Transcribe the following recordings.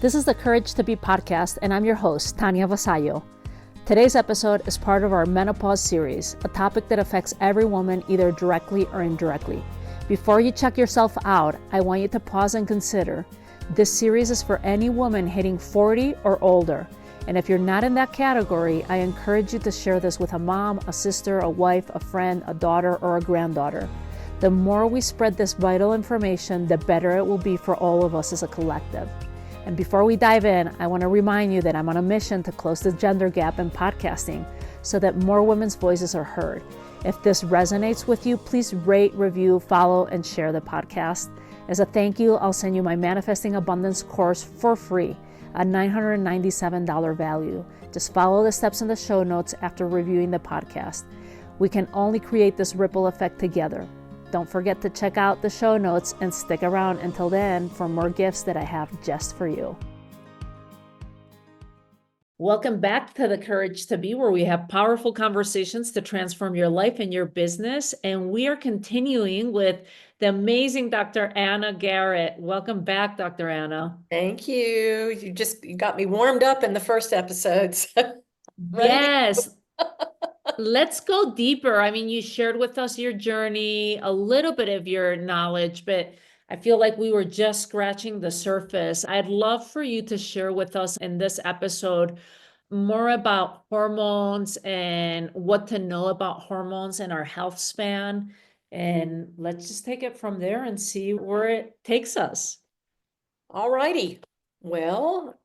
This is the Courage to Be podcast, and I'm your host, Tanya Vasallo. Today's episode is part of our menopause series, a topic that affects every woman either directly or indirectly. Before you check yourself out, I want you to pause and consider. This series is for any woman hitting 40 or older. And if you're not in that category, I encourage you to share this with a mom, a sister, a wife, a friend, a daughter, or a granddaughter. The more we spread this vital information, the better it will be for all of us as a collective. And before we dive in, I want to remind you that I'm on a mission to close the gender gap in podcasting so that more women's voices are heard. If this resonates with you, please rate, review, follow, and share the podcast. As a thank you, I'll send you my Manifesting Abundance course for free, a $997 value. Just follow the steps in the show notes after reviewing the podcast. We can only create this ripple effect together. Don't forget to check out the show notes and stick around until then for more gifts that I have just for you. Welcome back to the Courage to Be, where we have powerful conversations to transform your life and your business. And we are continuing with the amazing Dr. Anna Garrett. Welcome back, Dr. Anna. Thank you. You got me warmed up in the first episode. So yes. Let's go deeper. I mean, you shared with us your journey, a little bit of your knowledge, but I feel like we were just scratching the surface. I'd love for you to share with us in this episode more about hormones and what to know about hormones and our health span. And let's just take it from there and see where it takes us. All righty. Well,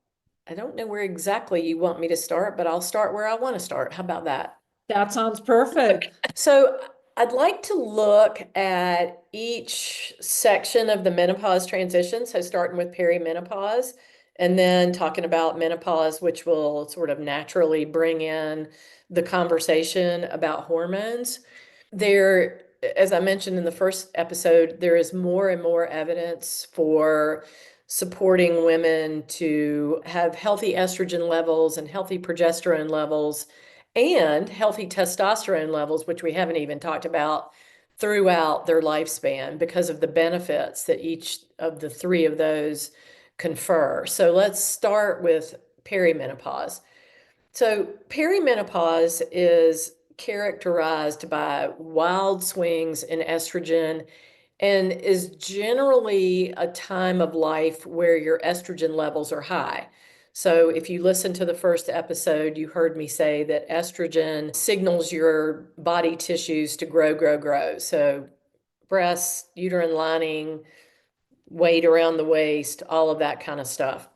I don't know where exactly you want me to start, but I'll start where I want to start. How about that? That sounds perfect. So I'd like to look at each section of the menopause transition. So starting with perimenopause and then talking about menopause, which will sort of naturally bring in the conversation about hormones. There, as I mentioned in the first episode, there is more and more evidence for supporting women to have healthy estrogen levels and healthy progesterone levels and healthy testosterone levels, which we haven't even talked about, throughout their lifespan because of the benefits that each of the three of those confer. So let's start with perimenopause. So perimenopause is characterized by wild swings in estrogen and is generally a time of life where your estrogen levels are high. So if you listen to the first episode, you heard me say that estrogen signals your body tissues to grow. So breasts, uterine lining, weight around the waist, all of that kind of stuff.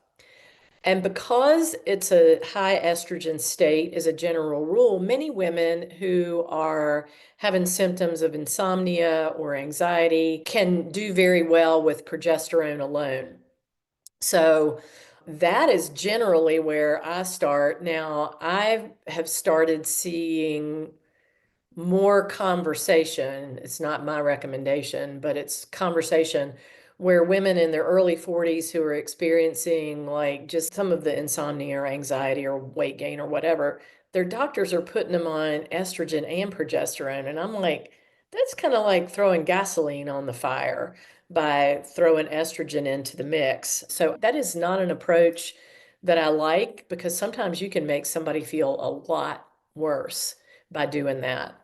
And because it's a high estrogen state as a general rule, many women who are having symptoms of insomnia or anxiety can do very well with progesterone alone. So that is generally where I start. Now, I have started seeing more conversation. It's not my recommendation, but it's conversation where women in their early 40s who are experiencing like just some of the insomnia or anxiety or weight gain or whatever, their doctors are putting them on estrogen and progesterone. And I'm like, that's kind of like throwing gasoline on the fire by throwing estrogen into the mix. So that is not an approach that I like because sometimes you can make somebody feel a lot worse by doing that.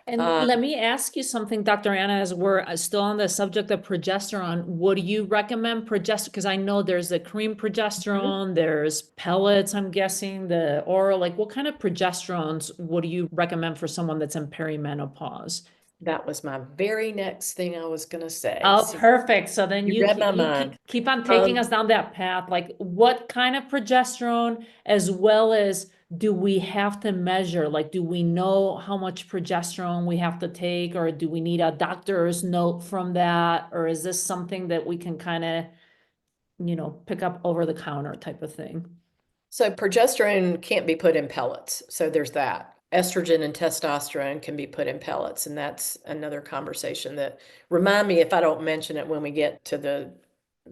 And let me ask you something, Dr. Anna, as we're still on the subject of progesterone. Would you recommend progesterone? Because I know there's the cream progesterone, there's pellets, I'm guessing, the oral. Like, what kind of progesterones would you recommend for someone that's in perimenopause? That was my very next thing I was going to say. Oh, So perfect. So then you read my you mind. keep on taking us down that path. Like, what kind of progesterone, as well as do we have to measure? Like, do we know how much progesterone we have to take, or do we need a doctor's note from that? Or is this something that we can kind of, pick up over the counter type of thing? So progesterone can't be put in pellets. So there's that. Estrogen and testosterone can be put in pellets. And that's another conversation that remind me if I don't mention it when we get to the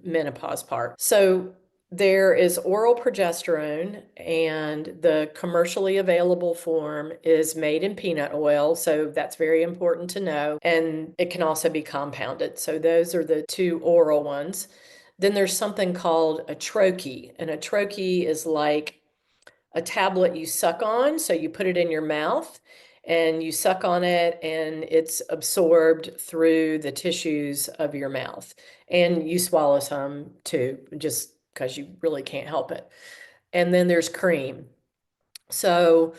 menopause part. So there is oral progesterone, and the commercially available form is made in peanut oil. So that's very important to know. And it can also be compounded. So those are the two oral ones. Then there's something called a troche, and a troche is like a tablet you suck on. So you put it in your mouth and you suck on it, and it's absorbed through the tissues of your mouth. And you swallow some too, just because you really can't help it. And then there's cream. So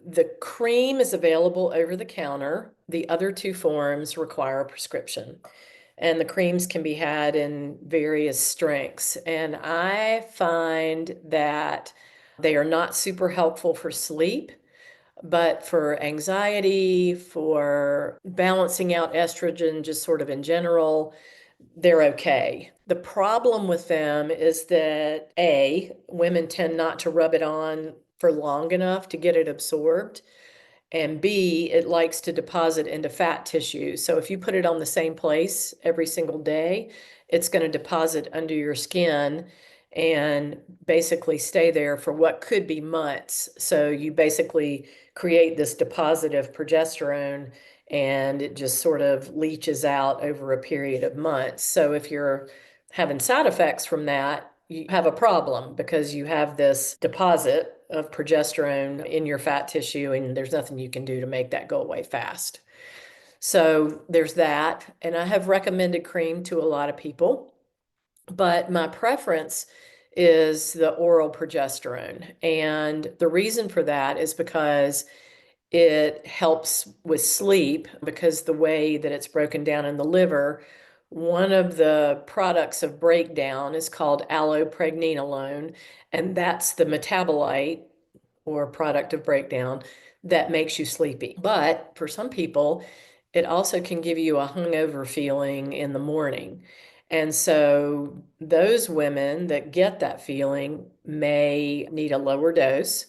the cream is available over the counter. The other two forms require a prescription. And the creams can be had in various strengths. And I find that they are not super helpful for sleep, but for anxiety, for balancing out estrogen, just sort of in general, they're okay. The problem with them is that A, women tend not to rub it on for long enough to get it absorbed. And B, it likes to deposit into fat tissue. So if you put it on the same place every single day, it's going to deposit under your skin and basically stay there for what could be months. So you basically create this deposit of progesterone, and it just sort of leaches out over a period of months. So if you're having side effects from that, you have a problem because you have this deposit of progesterone in your fat tissue, and there's nothing you can do to make that go away fast. So there's that. And I have recommended cream to a lot of people, but my preference is the oral progesterone. And the reason for that is because it helps with sleep, because the way that it's broken down in the liver, one of the products of breakdown is called allopregnenolone, and that's the metabolite or product of breakdown that makes you sleepy. But for some people, it also can give you a hungover feeling in the morning. And so those women that get that feeling may need a lower dose.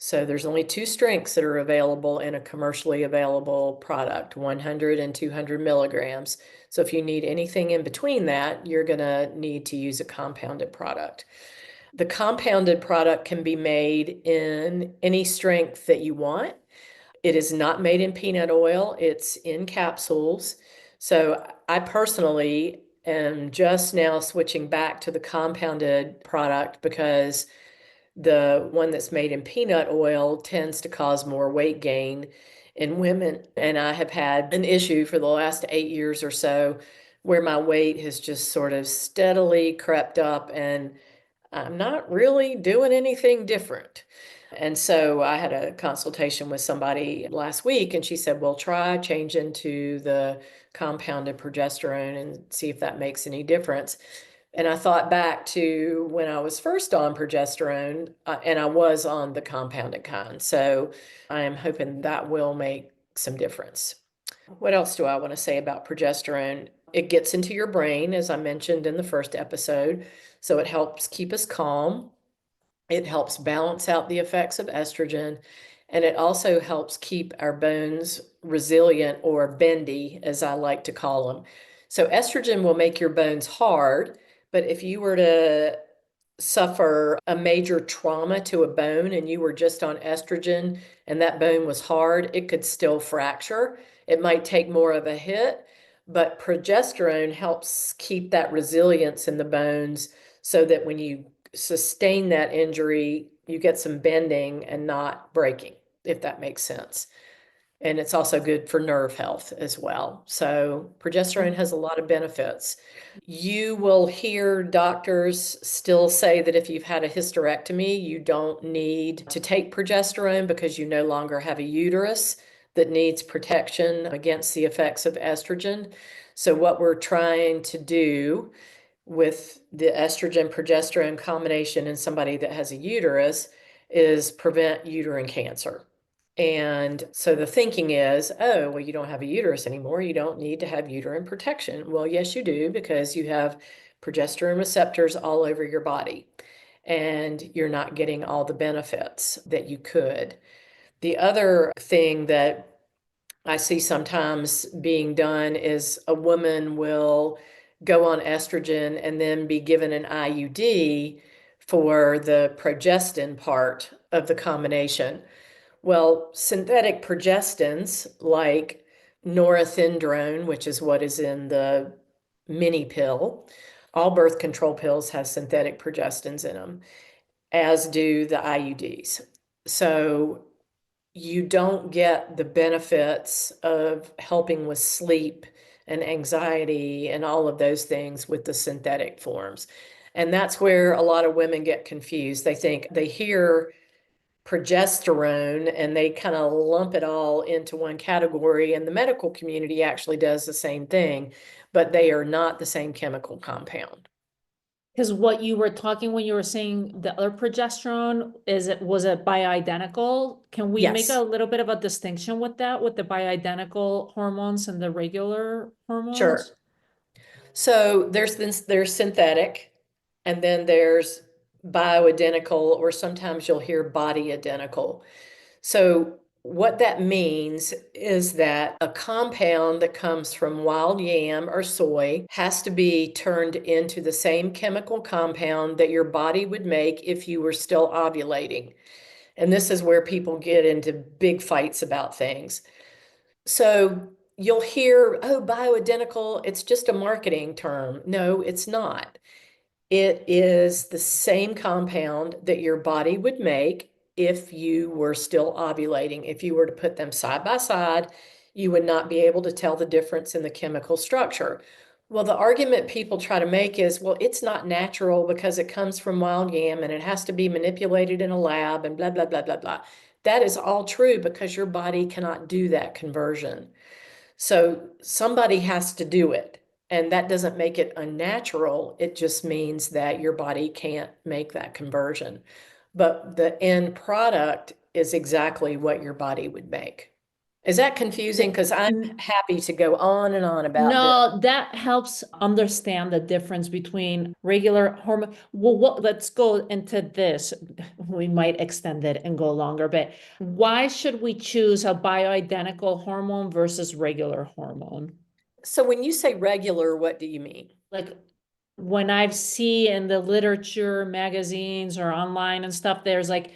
So there's only two strengths that are available in a commercially available product, 100 and 200 milligrams. So if you need anything in between that, you're going to need to use a compounded product. The compounded product can be made in any strength that you want. It is not made in peanut oil, it's in capsules. So I personally am just now switching back to the compounded product because the one that's made in peanut oil tends to cause more weight gain in women. And I have had an issue for the last 8 years or so where my weight has just sort of steadily crept up, and I'm not really doing anything different. And so I had a consultation with somebody last week, and she said, well, try change into the compounded progesterone and see if that makes any difference. And I thought back to when I was first on progesterone, and I was on the compounded kind. So I am hoping that will make some difference. What else do I want to say about progesterone? It gets into your brain, as I mentioned in the first episode. So it helps keep us calm. It helps balance out the effects of estrogen. And it also helps keep our bones resilient, or bendy, as I like to call them. So estrogen will make your bones hard, but if you were to suffer a major trauma to a bone and you were just on estrogen and that bone was hard, it could still fracture. It might take more of a hit, but progesterone helps keep that resilience in the bones so that when you sustain that injury, you get some bending and not breaking, if that makes sense. And it's also good for nerve health as well. So progesterone has a lot of benefits. You will hear doctors still say that if you've had a hysterectomy, you don't need to take progesterone because you no longer have a uterus that needs protection against the effects of estrogen. So what we're trying to do with the estrogen progesterone combination in somebody that has a uterus is prevent uterine cancer. And so the thinking is, oh, well, you don't have a uterus anymore. You don't need to have uterine protection. Well, yes, you do, because you have progesterone receptors all over your body, and you're not getting all the benefits that you could. The other thing that I see sometimes being done is a woman will go on estrogen and then be given an IUD for the progestin part of the combination. Well, synthetic progestins like norethindrone, which is what is in the mini pill, All birth control pills have synthetic progestins in them, as do the IUDs. So you don't get the benefits of helping with sleep and anxiety and all of those things with the synthetic forms. And that's where a lot of women get confused. They think they hear progesterone and they kind of lump it all into one category. And the medical community actually does the same thing, but they are not the same chemical compound. Because what you were talking when you were saying the other progesterone was it bioidentical? Can we make a Yes, little bit of a distinction with that, with the bioidentical hormones and the regular sure. hormones? So there's synthetic, and then there's bioidentical, or sometimes you'll hear body identical. So what that means is that a compound that comes from wild yam or soy has to be turned into the same chemical compound that your body would make if you were still ovulating. And this is where people get into big fights about things. So you'll hear, oh, bioidentical, it's just a marketing term. No, it's not. It is the same compound that your body would make if you were still ovulating. If you were to put them side by side, you would not be able to tell the difference in the chemical structure. Well, the argument people try to make is, well, it's not natural because it comes from wild yam and it has to be manipulated in a lab and blah, blah, blah, blah, blah. That is all true because your body cannot do that conversion. So somebody has to do it. And that doesn't make it unnatural. It just means that your body can't make that conversion. But the end product is exactly what your body would make. Is that confusing? Because I'm happy to go on and on about this. No, that helps understand the difference between regular hormone. Well, let's go into this. We might extend it and go longer, but why should we choose a bioidentical hormone versus regular hormone? So when you say regular, what do you mean? Like when I've seen in the literature, magazines or online and stuff, there's like,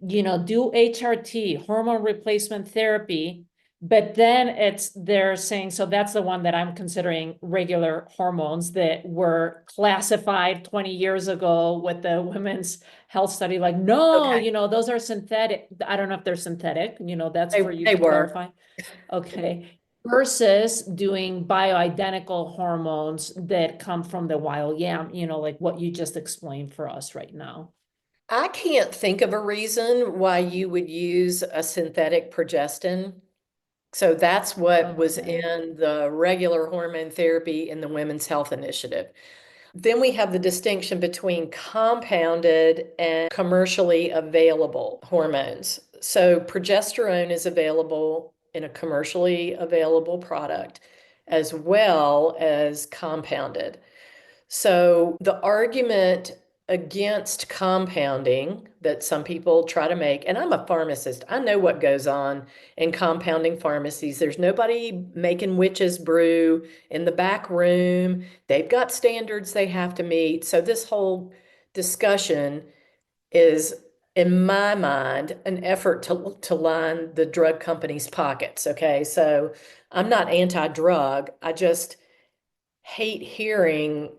do HRT, hormone replacement therapy. But then they're saying, so that's the one that I'm considering regular hormones that were classified 20 years ago with the women's health study. Like, no, Okay, those are synthetic. I don't know if they're synthetic, that's for you they to were. clarify. Okay. Versus doing bioidentical hormones that come from the wild yam, like what you just explained for us right now. I can't think of a reason why you would use a synthetic progestin. So that's what was Okay. in the regular hormone therapy in the Women's Health Initiative. Then we have the distinction between compounded and commercially available hormones. So progesterone is available in a commercially available product as well as compounded. So the argument against compounding that some people try to make, and I'm a pharmacist, I know what goes on in compounding pharmacies. There's nobody making witch's brew in the back room. They've got standards they have to meet. So this whole discussion is, in my mind, an effort to line the drug companies' pockets. Okay, so I'm not anti-drug. I just hate hearing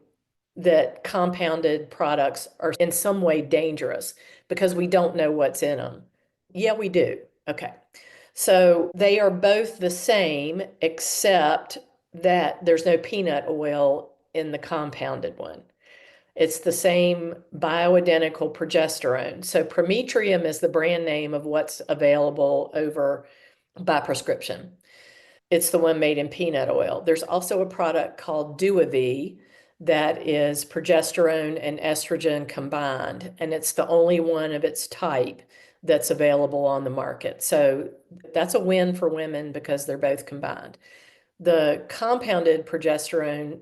that compounded products are in some way dangerous because we don't know what's in them. Yeah, we do. Okay. So they are both the same, except that there's no peanut oil in the compounded one. It's the same bioidentical progesterone. So Prometrium is the brand name of what's available over by prescription. It's the one made in peanut oil. There's also a product called Duavie that is progesterone and estrogen combined, and it's the only one of its type that's available on the market. So that's a win for women because they're both combined. The compounded progesterone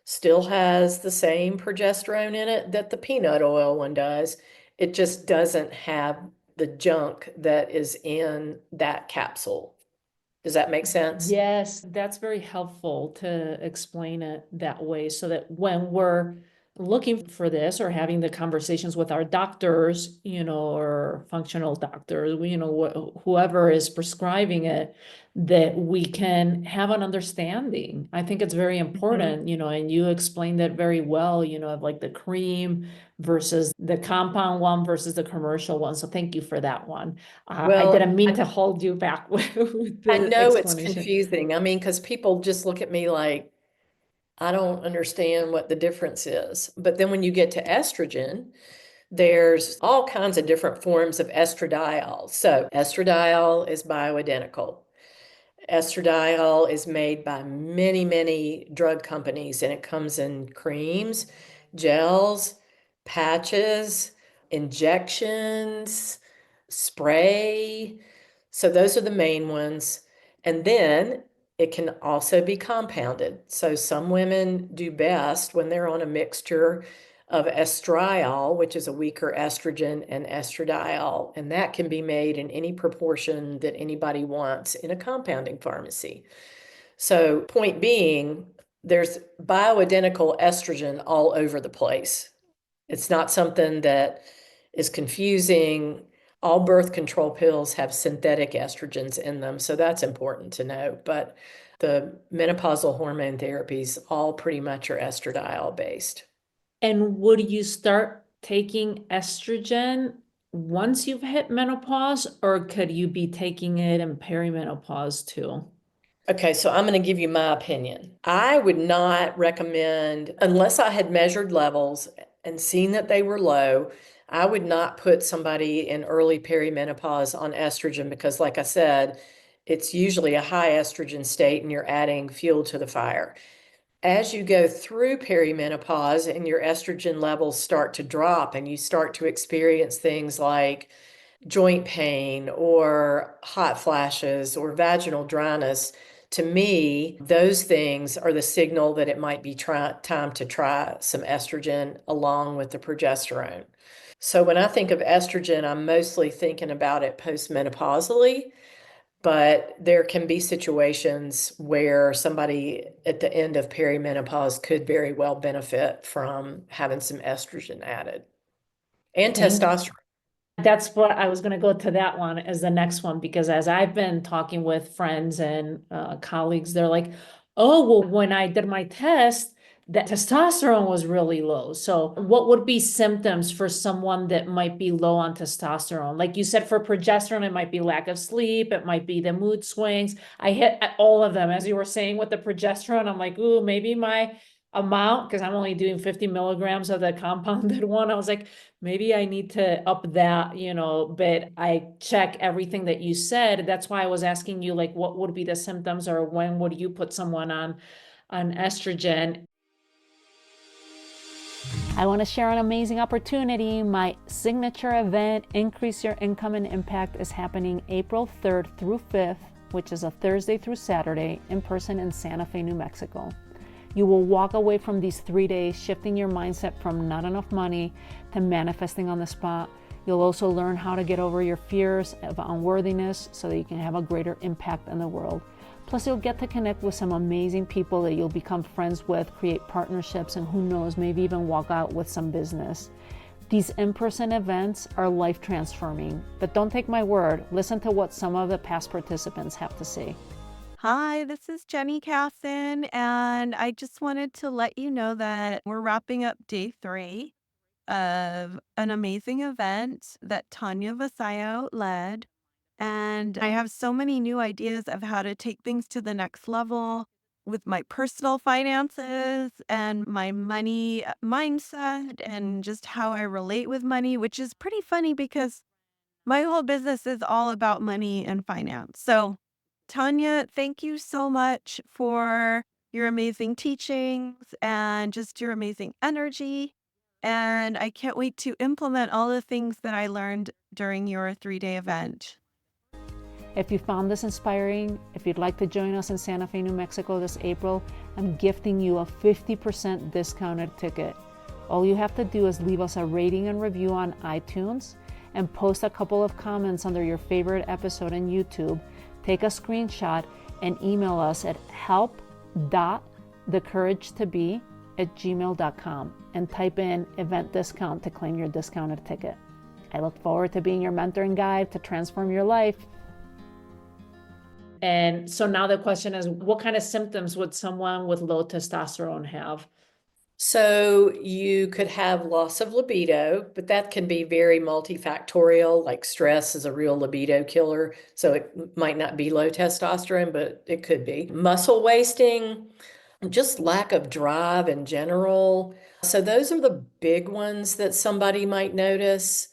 still has the same progesterone in it that the peanut oil one does. It just doesn't have the junk that is in that capsule. Does that make sense? Yes, that's very helpful to explain it that way so that when we're looking for this or having the conversations with our doctors, or functional doctors, whoever is prescribing it, that we can have an understanding. I think it's very important, and you explained it very well, of like the cream versus the compound one versus the commercial one. So thank you for that one. I Well, didn't mean to hold you back with I the know it's explanation. confusing. I mean, because people just look at me like, I don't understand what the difference is. But then when you get to estrogen, there's all kinds of different forms of estradiol. So estradiol is bioidentical. Estradiol is made by many, many drug companies, and it comes in creams, gels, patches, injections, spray. So those are the main ones. And then it can also be compounded. So some women do best when they're on a mixture of estriol, which is a weaker estrogen, and estradiol, and that can be made in any proportion that anybody wants in a compounding pharmacy. So, point being, there's bioidentical estrogen all over the place. It's not something that is confusing. All birth control pills have synthetic estrogens in them, so that's important to know. But the menopausal hormone therapies all pretty much are estradiol based. And would you start taking estrogen once you've hit menopause, or could you be taking it in perimenopause too? Okay, so I'm going to give you my opinion. I would not recommend, unless I had measured levels and seen that they were low, I would not put somebody in early perimenopause on estrogen because, like I said, it's usually a high estrogen state and you're adding fuel to the fire. As you go through perimenopause and your estrogen levels start to drop and you start to experience things like joint pain or hot flashes or vaginal dryness, to me, those things are the signal that it might be time to try some estrogen along with the progesterone. So when I think of estrogen, I'm mostly thinking about it postmenopausally, but there can be situations where somebody at the end of perimenopause could very well benefit from having some estrogen added and Thank you. testosterone. That's what I was going to go to that one as the next one, because as I've been talking with friends and colleagues, they're like, oh, well, when I did my test, the testosterone was really low. So what would be symptoms for someone that might be low on testosterone? Like you said, for progesterone, it might be lack of sleep. It might be the mood swings. I hit all of them. As you were saying with the progesterone, I'm like, ooh, maybe my amount, because I'm only doing 50 milligrams of the compounded one. I was like, maybe I need to up that, but I check everything that you said. That's why I was asking you, like, what would be the symptoms, or when would you put someone on estrogen? I want to share an amazing opportunity. My signature event, Increase Your Income and Impact, is happening April 3rd through 5th, which is a Thursday through Saturday, in person in Santa Fe, New Mexico. You will walk away from these 3 days shifting your mindset from not enough money to manifesting on the spot. You'll also learn how to get over your fears of unworthiness so that you can have a greater impact in the world. Plus, you'll get to connect with some amazing people that you'll become friends with, create partnerships, and who knows, maybe even walk out with some business. These in-person events are life transforming, but don't take my word. Listen to what some of the past participants have to say. Hi, this is Jenny Casson, and I just wanted to let you know that we're wrapping up day 3 of an amazing event that Tanya Vasayo led. And I have so many new ideas of how to take things to the next level with my personal finances and my money mindset and just how I relate with money, which is pretty funny because my whole business is all about money and finance. So, Tanya, thank you so much for your amazing teachings and just your amazing energy. And I can't wait to implement all the things that I learned during your 3-day event. If you found this inspiring, if you'd like to join us in Santa Fe, New Mexico this April, I'm gifting you a 50% discounted ticket. All you have to do is leave us a rating and review on iTunes and post a couple of comments under your favorite episode on YouTube. Take a screenshot and email us at help.thecouragetobe podcast@gmail.com and type in event discount to claim your discounted ticket. I look forward to being your mentor and guide to transform your life. And so now the question is, what kind of symptoms would someone with low testosterone have? So you could have loss of libido, but that can be very multifactorial, like stress is a real libido killer. So it might not be low testosterone, but it could be. Muscle wasting, just lack of drive in general. So those are the big ones that somebody might notice.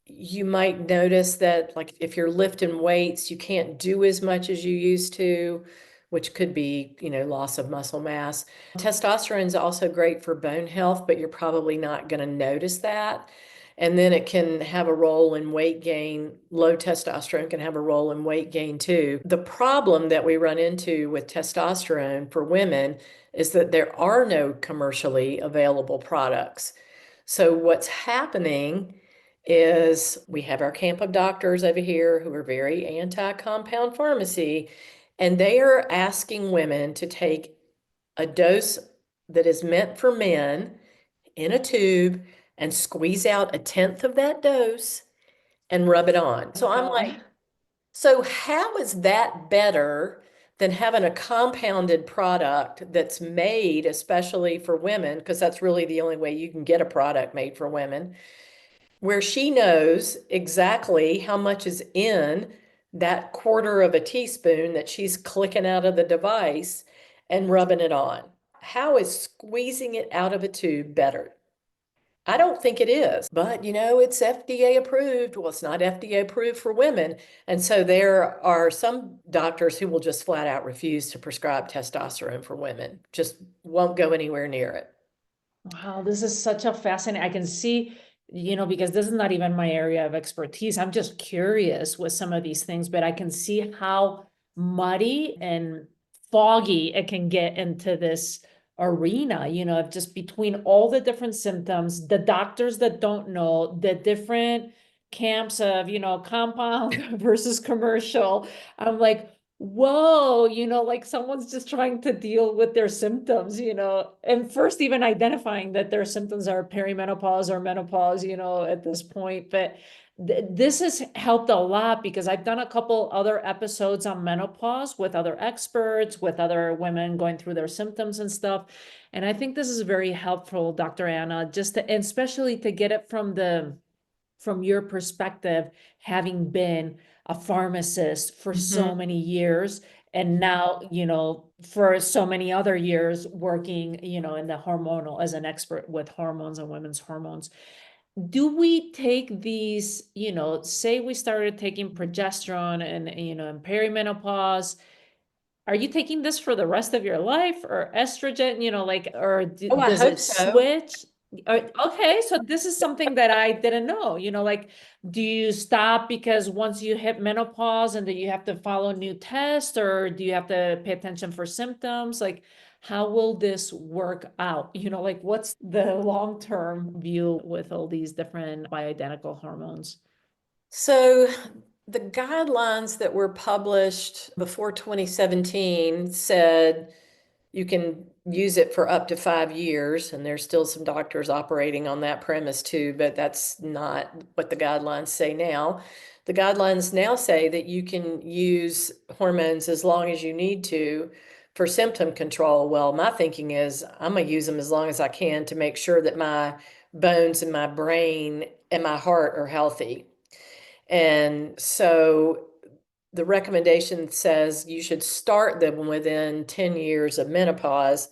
You might notice that, like, if you're lifting weights, you can't do as much as you used to, which could be, loss of muscle mass. Testosterone is also great for bone health, but you're probably not going to notice that. And then it can have a role in weight gain. Low testosterone can have a role in weight gain too. The problem that we run into with testosterone for women is that there are no commercially available products. So what's happening is we have our camp of doctors over here who are very anti-compound pharmacy, and they are asking women to take a dose that is meant for men in a tube and squeeze out 1/10 of that dose and rub it on. So I'm like, so how is that better than having a compounded product that's made especially for women? Because that's really the only way you can get a product made for women, where she knows exactly how much is in that quarter of a teaspoon that she's clicking out of the device and rubbing it on. How is squeezing it out of a tube better? I don't think it is, but it's FDA approved. Well, it's not FDA approved for women. And so there are some doctors who will just flat out refuse to prescribe testosterone for women, just won't go anywhere near it. Wow, this is such a fascinating, I can see, because this is not even my area of expertise. I'm just curious with some of these things, but I can see how muddy and foggy it can get into this arena, of just between all the different symptoms, the doctors that don't know, the different camps of, compound versus commercial. I'm like, whoa, like someone's just trying to deal with their symptoms, and first even identifying that their symptoms are perimenopause or menopause, at this point. But this has helped a lot because I've done a couple other episodes on menopause with other experts, with other women going through their symptoms and stuff. And I think this is very helpful, Dr. Anna, just to, and especially to get it from your perspective, having been a pharmacist for so many years, and now, for so many other years working, in the hormonal as an expert with hormones and women's hormones. Do we take these, say we started taking progesterone and, in perimenopause, are you taking this for the rest of your life, or estrogen, or Oh, I does hope it so. switch? Okay, so this is something that I didn't know, do you stop because once you hit menopause and then you have to follow new tests, or do you have to pay attention for symptoms? Like, how will this work out? What's the long-term view with all these different bioidentical hormones? So the guidelines that were published before 2017 said you can use it for up to 5 years, and there's still some doctors operating on that premise too, but that's not what the guidelines say now. The guidelines now say that you can use hormones as long as you need to for symptom control. Well, my thinking is I'm going to use them as long as I can to make sure that my bones and my brain and my heart are healthy. And so the recommendation says you should start them within 10 years of menopause.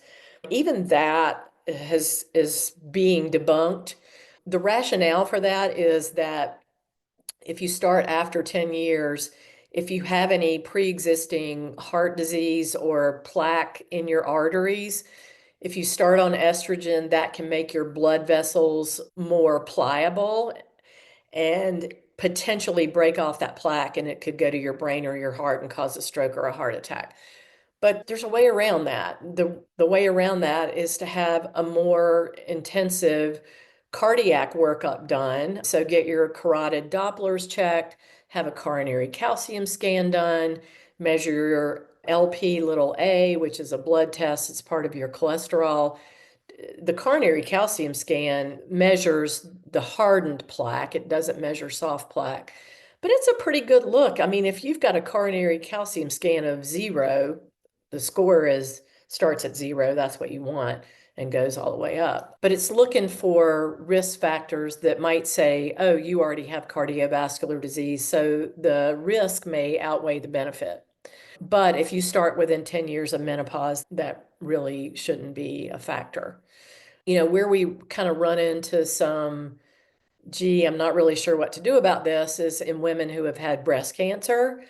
Even that is being debunked. The rationale for that is that if you start after 10 years, if you have any pre-existing heart disease or plaque in your arteries, if you start on estrogen, that can make your blood vessels more pliable and potentially break off that plaque, and it could go to your brain or your heart and cause a stroke or a heart attack. But there's a way around that. The way around that is to have a more intensive cardiac workup done. So get your carotid Dopplers checked, have a coronary calcium scan done, measure your LP little a, which is a blood test. It's part of your cholesterol. the coronary calcium scan measures the hardened plaque. It doesn't measure soft plaque, but it's a pretty good look. I mean, if you've got a coronary calcium scan of 0, the score is starts at 0, that's what you want, and goes all the way up. But it's looking for risk factors that might say, oh, you already have cardiovascular disease, so the risk may outweigh the benefit. But if you start within 10 years of menopause, that really shouldn't be a factor. Where we kind of run into some, gee, I'm not really sure what to do about this, is in women who have had breast cancer.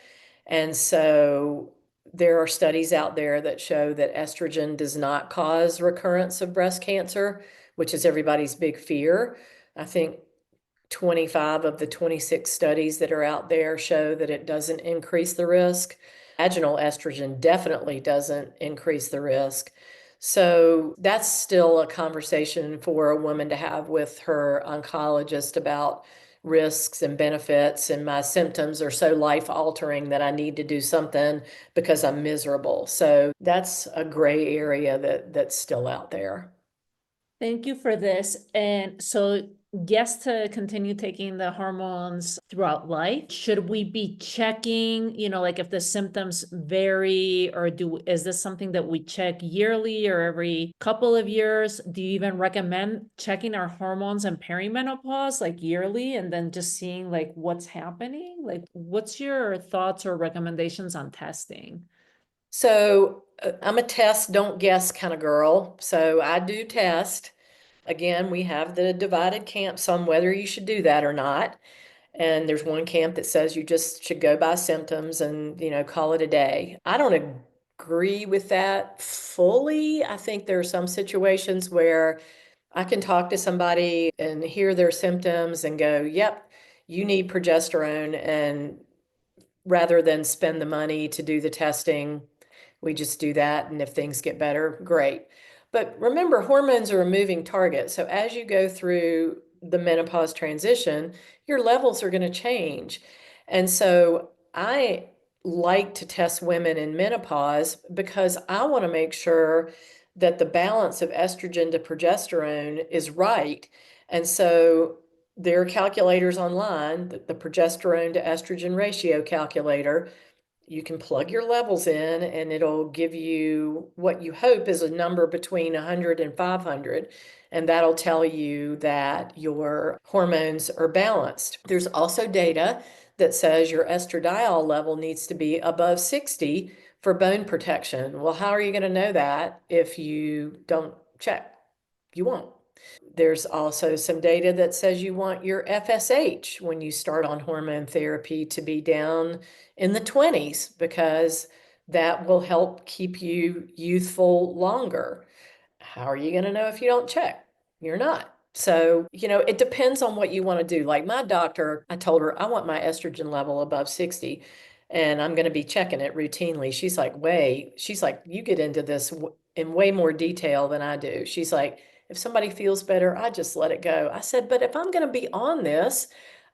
And so there are studies out there that show that estrogen does not cause recurrence of breast cancer, which is everybody's big fear. I think 25 of the 26 studies that are out there show that it doesn't increase the risk. Vaginal estrogen definitely doesn't increase the risk. So that's still a conversation for a woman to have with her oncologist about risks and benefits. And my symptoms are so life altering that I need to do something because I'm miserable. So that's a gray area that's still out there. Thank you for this. And so, yes, to continue taking the hormones throughout life, should we be checking, like if the symptoms vary, or is this something that we check yearly or every couple of years? Do you even recommend checking our hormones and perimenopause like yearly and then just seeing like what's happening? Like, what's your thoughts or recommendations on testing? So I'm a test, don't guess kind of girl. So I do test. Again, we have the divided camps on whether you should do that or not. And there's one camp that says you just should go by symptoms and, call it a day. I don't agree with that fully. I think there are some situations where I can talk to somebody and hear their symptoms and go, yep, you need progesterone. And rather than spend the money to do the testing, we just do that. And if things get better, great. But remember, hormones are a moving target. So as you go through the menopause transition, your levels are going to change. And so I like to test women in menopause because I want to make sure that the balance of estrogen to progesterone is right. And so there are calculators online, the progesterone to estrogen ratio calculator. You can plug your levels in and it'll give you what you hope is a number between 100 and 500. And that'll tell you that your hormones are balanced. There's also data that says your estradiol level needs to be above 60 for bone protection. Well, how are you going to know that if you don't check? You won't. There's also some data that says you want your FSH when you start on hormone therapy to be down in the 20s because that will help keep you youthful longer. How are you going to know if you don't check? You're not. So, it depends on what you want to do. Like my doctor, I told her I want my estrogen level above 60 and I'm going to be checking it routinely. She's like, you get into this in way more detail than I do. She's like, if somebody feels better, I just let it go. I said, but if I'm going to be on this,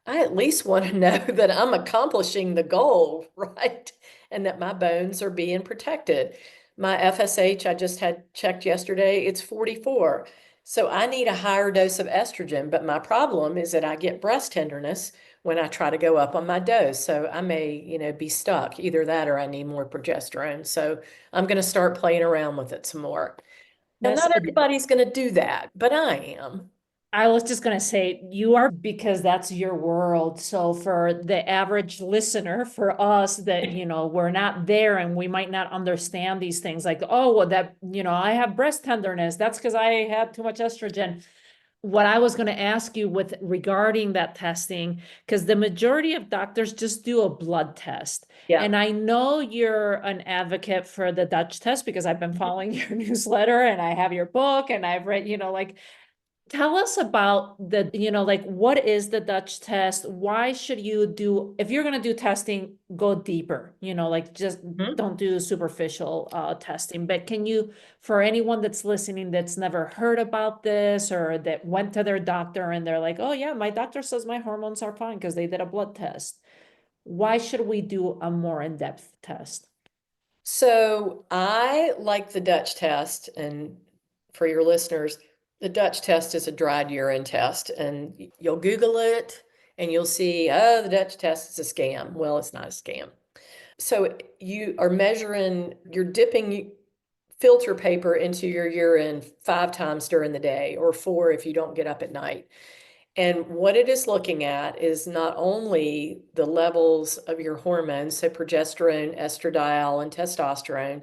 I at least want to know that I'm accomplishing the goal, right? And that my bones are being protected. My FSH, I just had checked yesterday, it's 44. So I need a higher dose of estrogen, but my problem is that I get breast tenderness when I try to go up on my dose. So I may, be stuck. Either that or I need more progesterone. So I'm going to start playing around with it some more. Now, Yes, not everybody's going to do that, but I am. I was just going to say you are because that's your world. So for the average listener, for us that, we're not there and we might not understand these things like, oh, well, that, I have breast tenderness. That's because I had too much estrogen. What I was going to ask you with regarding that testing, because the majority of doctors just do a blood test. Yeah. And I know you're an advocate for the Dutch test because I've been following your newsletter and I have your book and I've read, like, tell us about the, like, what is the Dutch test? Why should you do, if you're going to do testing, go deeper, like just Mhm. don't do superficial testing. But can you, for anyone that's listening that's never heard about this or that went to their doctor and they're like, oh yeah, my doctor says my hormones are fine because they did a blood test. Why should we do a more in-depth test? So I like the Dutch test, and for your listeners, the Dutch test is a dried urine test, and you'll Google it and you'll see, oh, the Dutch test is a scam. Well, it's not a scam. So you are measuring, you're dipping filter paper into your urine 5 times during the day, or 4 if you don't get up at night. And what it is looking at is not only the levels of your hormones, so progesterone, estradiol, and testosterone,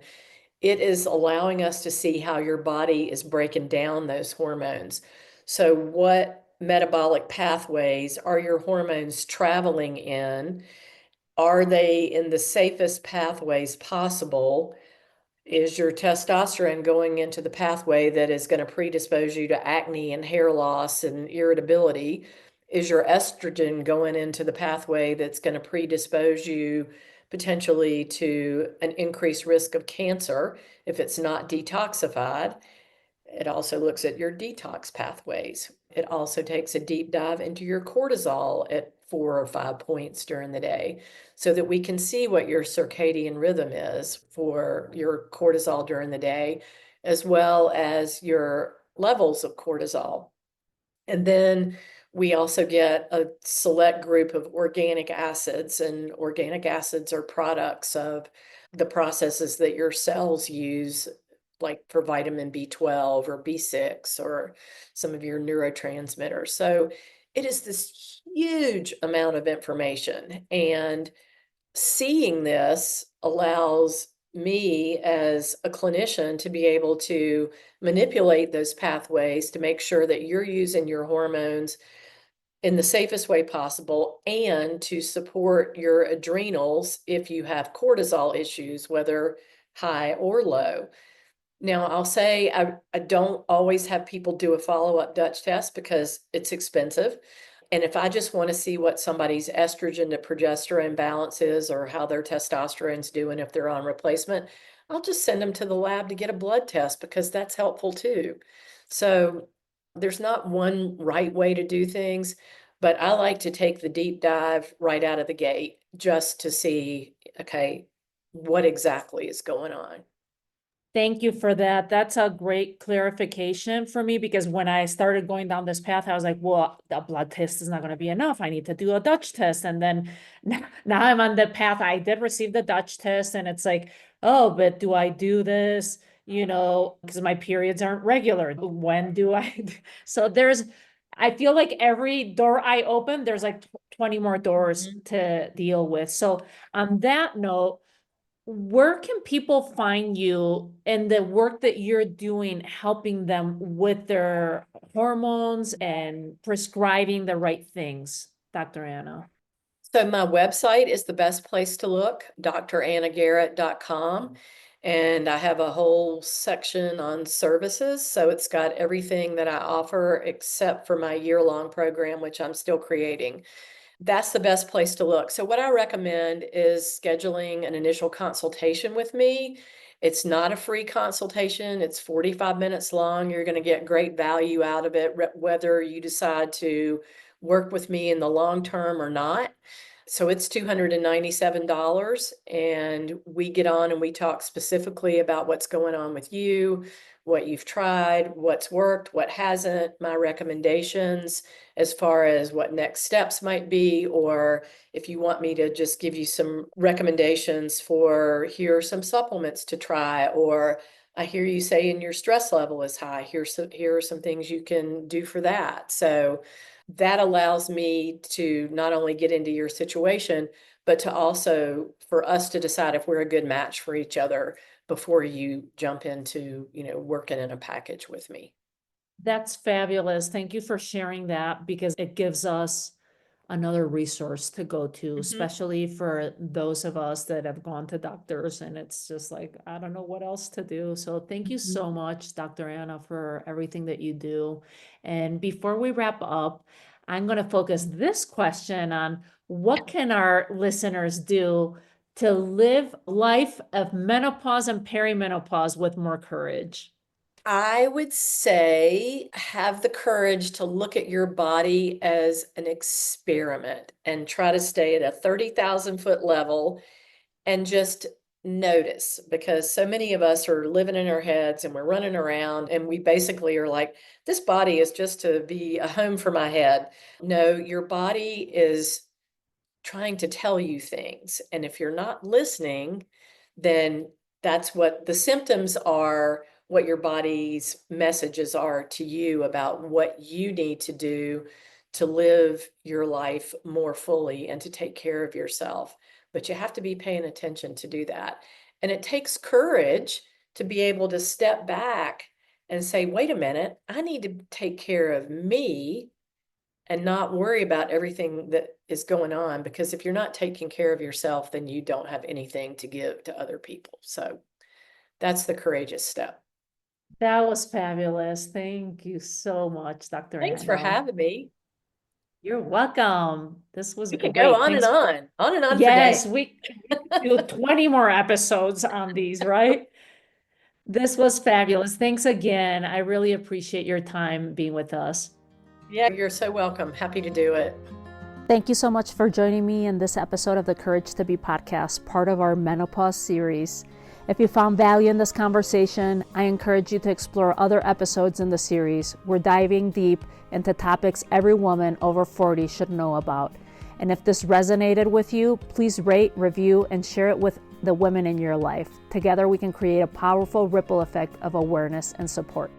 it is allowing us to see how your body is breaking down those hormones. So what metabolic pathways are your hormones traveling in? Are they in the safest pathways possible? Is your testosterone going into the pathway that is going to predispose you to acne and hair loss and irritability? Is your estrogen going into the pathway that's going to predispose you potentially to an increased risk of cancer if it's not detoxified? It also looks at your detox pathways. It also takes a deep dive into your cortisol at 4 or 5 points during the day so that we can see what your circadian rhythm is for your cortisol during the day, as well as your levels of cortisol. And then we also get a select group of organic acids, and organic acids are products of the processes that your cells use, like for vitamin B12 or B6 or some of your neurotransmitters. So it is this huge amount of information, and seeing this allows me as a clinician to be able to manipulate those pathways to make sure that you're using your hormones in the safest way possible, and to support your adrenals if you have cortisol issues, whether high or low. Now, I'll say I don't always have people do a follow-up Dutch test because it's expensive. And if I just want to see what somebody's estrogen to progesterone balance is, or how their testosterone's doing if they're on replacement, I'll just send them to the lab to get a blood test because that's helpful too. So there's not one right way to do things, but I like to take the deep dive right out of the gate just to see, okay, what exactly is going on. Thank you for that. That's a great clarification for me, because when I started going down this path, I was like, well, a blood test is not going to be enough. I need to do a Dutch test. And then now I'm on the path. I did receive the Dutch test, and it's like, oh, but do I do this? Because my periods aren't regular. When do I? So I feel like every door I open, there's like 20 more doors to deal with. So on that note, where can people find you and the work that you're doing, helping them with their hormones and prescribing the right things, Dr. Anna? So my website is the best place to look, dranagarrett.com. And I have a whole section on services. So it's got everything that I offer except for my year-long program, which I'm still creating. That's the best place to look. So what I recommend is scheduling an initial consultation with me. It's not a free consultation. It's 45 minutes long. You're going to get great value out of it, whether you decide to work with me in the long term or not. So it's $297, and we get on and we talk specifically about what's going on with you, what you've tried, what's worked, what hasn't, my recommendations as far as what next steps might be, or if you want me to just give you some recommendations for, here are some supplements to try, or I hear you saying your stress level is high. Here are some things you can do for that. So that allows me to not only get into your situation, but to also, for us to decide if we're a good match for each other before you jump into, working in a package with me. That's fabulous. Thank you for sharing that, because it gives us another resource to go to, especially for those of us that have gone to doctors and it's just like, I don't know what else to do. So thank you so much, Dr. Anna, for everything that you do. And before we wrap up, I'm going to focus this question on what can our listeners do to live life of menopause and perimenopause with more courage? I would say have the courage to look at your body as an experiment and try to stay at a 30,000 foot level and just notice, because so many of us are living in our heads and we're running around and we basically are like, this body is just to be a home for my head. No, your body is trying to tell you things. And if you're not listening, then that's what the symptoms are, what your body's messages are to you about what you need to do to live your life more fully and to take care of yourself. But you have to be paying attention to do that. And it takes courage to be able to step back and say, wait a minute, I need to take care of me and not worry about everything that is going on. Because if you're not taking care of yourself, then you don't have anything to give to other people. So that's the courageous step. That was fabulous. Thank you so much, Dr. Thanks for Handel. having me. You're welcome. This was We could go great. on and Thanks. on and on for Yes, days. we could do 20 more episodes on these, right? This was fabulous. Thanks again. I really appreciate your time being with us. Yeah, you're so welcome. Happy to do it. Thank you so much for joining me in this episode of the Courage to Be podcast, part of our menopause series. If you found value in this conversation, I encourage you to explore other episodes in the series. We're diving deep into topics every woman over 40 should know about. And if this resonated with you, please rate, review, and share it with the women in your life. Together, we can create a powerful ripple effect of awareness and support.